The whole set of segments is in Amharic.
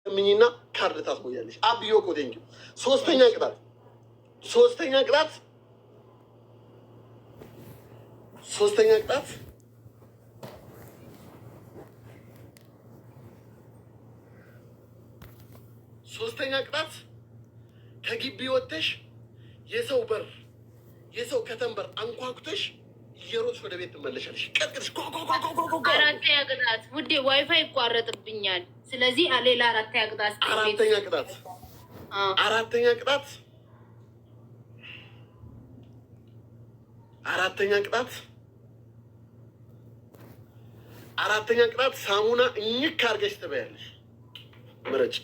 ምኝና ካርድ ታስሞያለሽ። አብዮ እኮ ቴንኪው። ሶስተኛ ቅጣት ሶስተኛ ቅጣት ከግቢ ወጥተሽ የሰው በር የሰው ከተንበር አንኳኩተሽ እየሮጥሽ ወደ ቤት ትመለሻለሽ። ቀጥቅሽ አራተኛ ቅጣት ውዴ፣ ዋይፋይ ይቋረጥብኛል። ስለዚህ ሌላ አራተኛ ቅጣት አራተኛ ቅጣት ሳሙና እኝክ አድርገሽ ትበያለሽ። ምረጭ።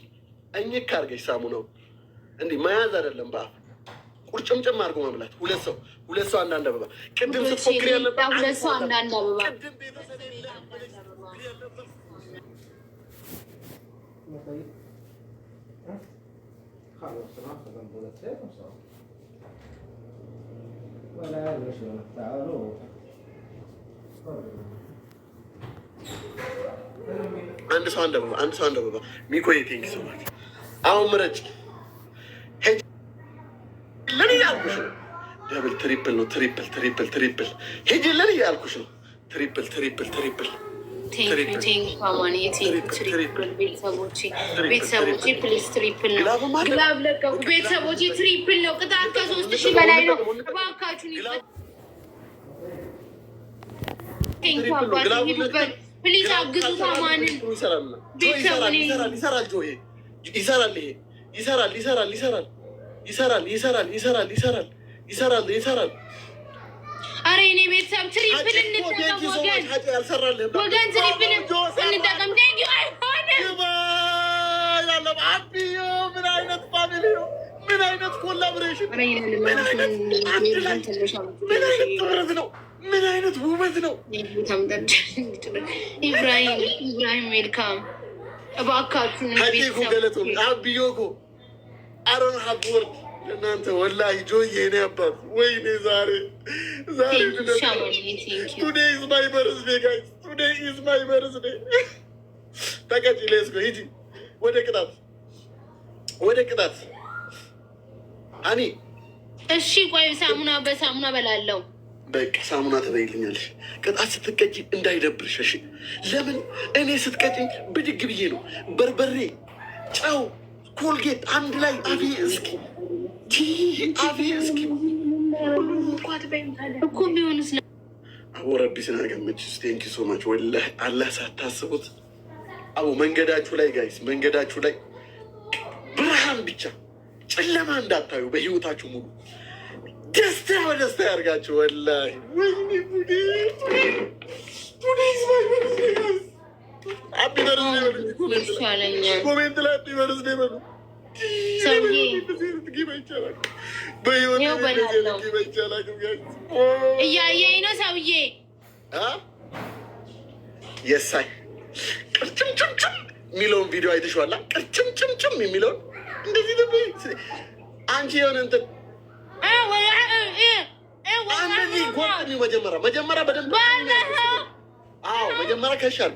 እኝክ አድርገሽ ሳሙናው እንዲህ መያዝ አይደለም፣ በአፍ ቁርጭምጭም አድርጎ መብላት። ሁለት ሰው አንዳንድ አበባ። ቅድም ስትፎክር ያለበት ሁለት ሰው አንዳንድ አበባ። አንድ ሰው አንድ አበባ። ሚኮዬ ቴንኪ ሶ ማች። አሁን ምረጭ። ሄጅልን እያልኩሽ ነው። ደብል ትሪፕል ነው። ትሪፕል ሄጅልን እያልኩሽ ነው። ትሪፕል ቤተሰቦቼ ፕሊዝ ትሪፕል ነው። ግላብ ለቀቁ ቤተሰቦቼ። ትሪፕል ነው ቅጣት፣ ከ3,000 በላይ ነው። እባካችሁን ፕሊዝ አግዙ። ታማንን ቤተሰቡን ይሰራል። አረ እኔ ቤተሰብ ትሪፕል እንጠቀም ወገን ትሪፕል እንጠቀም። ቴንኪው። ምን አይነት ፋሚሊ ነው? ምን አይነት ኮላቦሬሽን! ምን አይነት ውበት ነው! ኢብራሂም ዌልካም። እባካችሁን ገለቶ አብዮኮ አሮን ሀብወርድ እናንተ ወላሂ ጆዬ እኔ አባት ወይኔ ዛሬ ቱዴይ ኢዝ ማይ በርዝዴ ጋይስ፣ ቱዴይ ኢዝ ማይ በርዝዴ። ተቀጭ ሌስኮ ሂጂ ወደ ቅጣት አኒ። እሺ ቆይ ሳሙና በሳሙና በላለው። በቃ ሳሙና ትበይልኛለሽ። ቅጣት ስትቀጪ እንዳይደብርሽ እሺ። ለምን እኔ ስትቀጪኝ ብድግ ብዬ ነው። በርበሬ፣ ጨው፣ ኮልጌት አንድ ላይ አፌ እስኪ እኮ ቢሆንስ አቦ ረቢ ስናገመች ቴንኪ ሶ ማች ወላሂ አላህ ሳታስቡት አቦ መንገዳችሁ ላይ ጋይስ፣ መንገዳችሁ ላይ ብርሃን ብቻ ጨለማ እንዳታዩ በህይወታችሁ ሙሉ ደስታ በደስታ ያርጋችሁ። ወላሂ ወይኔ ቡዴ አቢ በርዝዴ ኮሜንት ላይ አቢ በርዝዴ በሉ። እያየኝ ነው ሰውዬ። የሳይ ቅርጭምጭምጭም የሚለውን ቪዲዮ አይተሽዋላ? ቅርጭምጭምጭም የሚለውን እንደዚህ ደ አንቺ የሆነ እንትን እንደዚህ ጎርጥሚው መጀመሪያ በደንብ መጀመሪያ ከሻል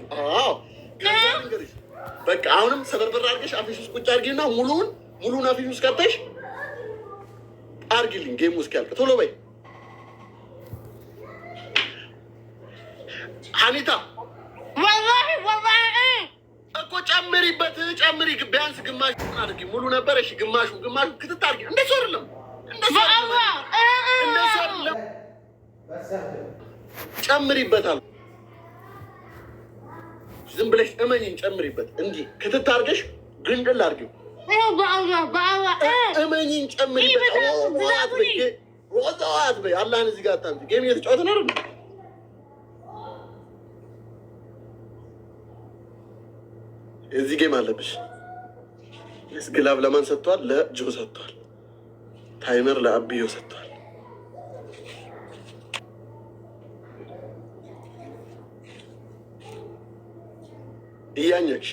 በቃ አሁንም ሰበርበር አድርገሽ አፊሽ ውስጥ ቁጭ አድርጊና ሙሉውን አፊሽ ውስጥ ከተሽ አድርጊልኝ። ጌም ውስጥ ያልቅ ቶሎ በይ ሀኒታ። ወላሂ እኮ ጨምሪበት፣ ቢያንስ ግማሽ አድርጊ። ሙሉ ነበር እሺ፣ ግማሹ ክትት አድርጊ። እንደሱ አይደለም ጨምሪበታል። ዝም ብለሽ እመኝን ጨምሪበት። እንዲህ ክትት አድርገሽ ግንድል አድርጊው። እመኝን ጨምሪበት። ወጣዋት በይ። አላህን እዚህ ጋር አታምጪ። ጌም እየተጫወትን አይደል? እዚህ ጌም አለብሽ። ግላብ ለማን ሰጥቷል? ለጆ ሰጥቷል። ታይመር ለአብዮ ሰጥቷል። እያኘክሽ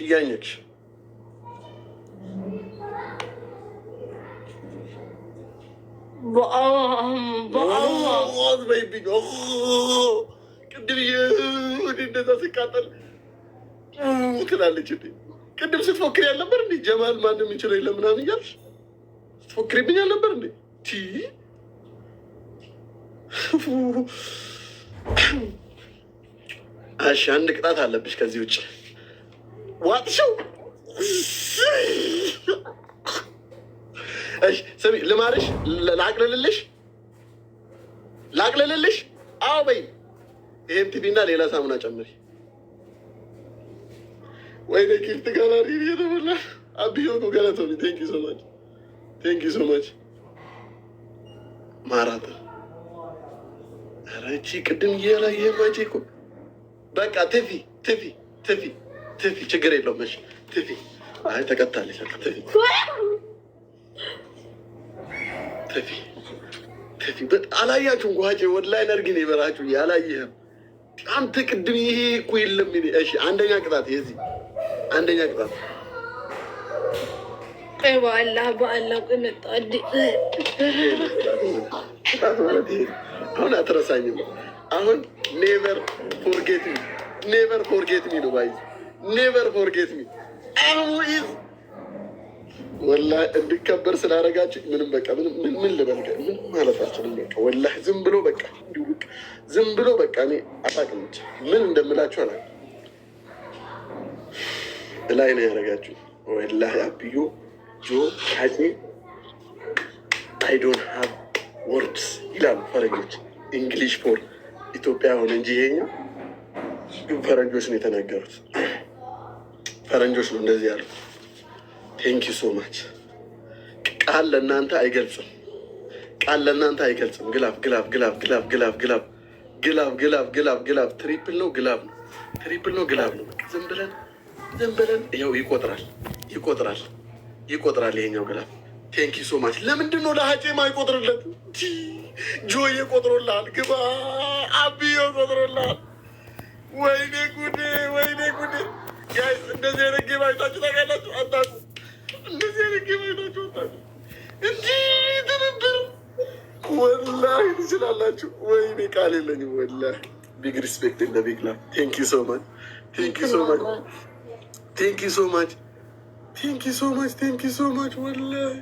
በይብኝ። ቅድም እንደዛ ስቃጠል ትላለች። ቅድም ስትፎክሪ ያልነበር እንዴ? ጀማል ማንም የሚችለው የለም ምናምን እያልሽ ስትፎክሪብኝ አልነበር እንዴ? እሺ አንድ ቅጣት አለብሽ ከዚህ ውጭ። ዋጥሽው። እሺ ስሚ፣ ልማርሽ፣ ላቅልልልሽ። አዎ በይ። ይሄን ቲቪና ሌላ ሳሙና ጨምሪ። ወይኔ ጊፍት ጋላሪ እየተሞላ አብዮ እኮ ገለቶኒ። ቴንክ ዩ ሶ ማች፣ ቴንክ ዩ ሶ ማች። ማራታ ኧረ እቺ ቅድም እያላየ ማቼ እኮ በቃ ትፊ ትፊ ትፊ ትፊ፣ ችግር የለውም። እሺ ትፊ። አይ ተቀጣለች። በቃ ትፊ ትፊ ትፊ። አላያችሁም? ጓጬ ወላሂ ነርግን የበራችሁ ያላየህም አንተ ቅድም ይሄ እኮ የለም። እሺ አንደኛ ቅጣት፣ የዚህ አንደኛ ቅጣት በአላህ ቅንጣ አሁን አትረሳኝም። አሁን ኔቨር ፎርጌት ሚ፣ ኔቨር ፎርጌት ሚ ነው ባይ፣ ኔቨር ፎርጌት ሚ። አሁን ወላሂ እንድከበር ስላደረጋችሁ ምንም በቃ ምን ልበልቀ ምን ማለታችን በቃ ወላሂ ዝም ብሎ በቃ ዝም ብሎ በቃ እኔ አላውቅም ብቻ ምን እንደምላችሁ አላውቅም። ላይ ነው ያደረጋችሁ ወላሂ አብዮ ጆ ሀጪ አይ ዶንት ሃቭ ወርድስ ይላሉ ፈረንጆች። እንግሊሽ ፎር ኢትዮጵያ ሆነ እንጂ ይሄኛው ግን ፈረንጆች ነው የተናገሩት። ፈረንጆች ነው እንደዚህ ያሉ። ቴንክ ዩ ሶ ማች። ቃል ለእናንተ አይገልጽም፣ ቃል ለእናንተ አይገልጽም። ግላብ ግላብ ግላብ ግላብ ግላብ ግላብ ግላብ ግላብ ግላብ ግላብ ትሪፕል ነው፣ ግላብ ነው፣ ትሪፕል ነው፣ ግላብ ነው። ዝም ብለን ይኸው ይቆጥራል፣ ይቆጥራል፣ ይቆጥራል ይሄኛው ግላብ። ቴንክ ዩ ሶ ማች። ለምንድን ነው ለሀጬ ማይቆጥርለት? ጆዬ ቆጥሮልሃል፣ ግባ አብዮ ቆጥሮልሃል። ወይኔ ጉዴ፣ ወይኔ ጉዴ። ጋይስ እንደዚህ አይነት ጌም አይታችሁ ታውቃላችሁ? አታውቁም? እንደዚህ አይነት ጌም አይታችሁ አታውቁም? እንዲህ ትንብር ወላሂ ትችላላችሁ። ወይኔ ቃል የለኝም ወላሂ። ቢግ ሪስፔክት እንደ ቢግ ላቭ። ቴንክ ዩ ሶ ማች፣ ቴንክ ዩ ሶ ማች፣ ቴንክ ዩ ሶ ማች፣ ቴንክ ዩ ሶ ማች፣ ቴንክ ዩ ሶ ማች ወላሂ